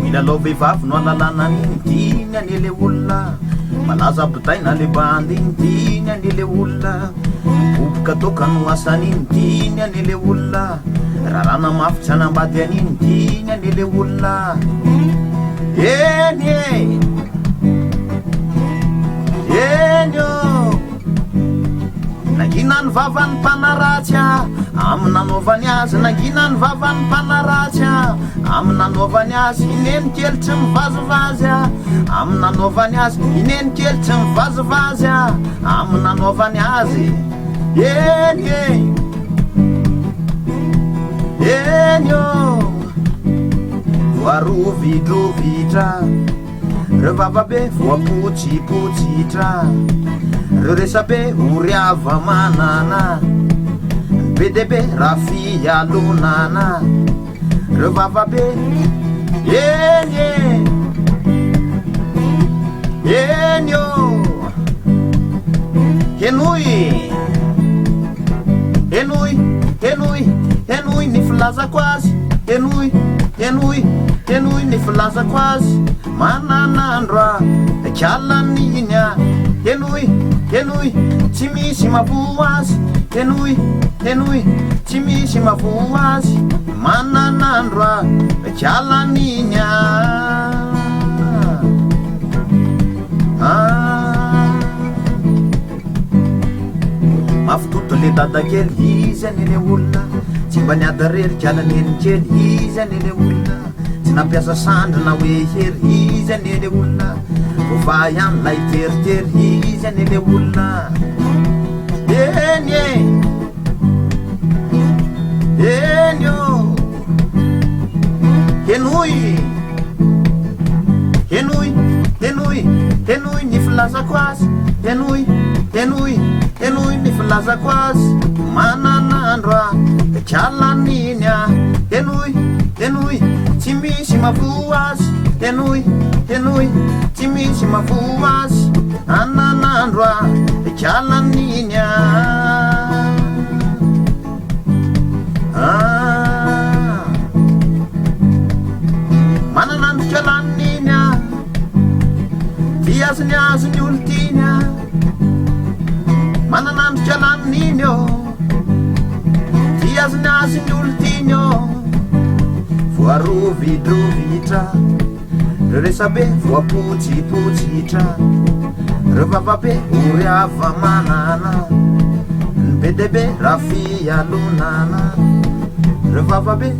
milalao vehivavy no alalana an'iny diny an'ele olona malaza bitaina le bandy iny diny an'ele olona boboka toka no asan'iny diny an'ele olona rarana mafy tsy anambady an'iny diny an'ele olona eny eny o nangina ny vavan'ny mpanaratsy a amin'ny nanaovany azy nangina ny vavan'ny mpanaratsy a amin'ny nanaovany azy ineny kely tsy mivazivazy a amin'ny nanaovany azy ineny kely tsy mivazivazy a amin'ny nanaovany azy eny eny o voarovidrovitra reo vavabe voapotsipotsitra reo resabe oriava manana be debe raha fialonana reo vavabe eny eny o henoy henoy henoy henoy ny filazako azy henoy henoy henoy ny filazako azy mananandro a kalaniny a henoy henoy tsy misy mavo azy henoy henoy tsy misy mavo azy mananandro a kalaniny a mafitoto le dadakely izy an'ele olona tsy mba niadarery kalaneny kely izy an'ele olona tsy nampiasa sandry na hoe hery izy an'ele olona vova ihany lay teritery izy an'ele olona eny eny o henoy henoy henoy henoy ny filazako azy henoy henoy henoy ny filazako azy mananandro a kalaniny a henoy henoy tsy misy mavo azy henoy henoy tsy misy mavo azy ananandro a kalaniny a mananandro kalaniny a viaziny azony olo tiny a mananandro kalaniny o viaziny azony olo tiny o voarovidrovitra reo resabe voapotsipotsitra reo vavabe oriava manana ny be debe raha fialonana reo vavabe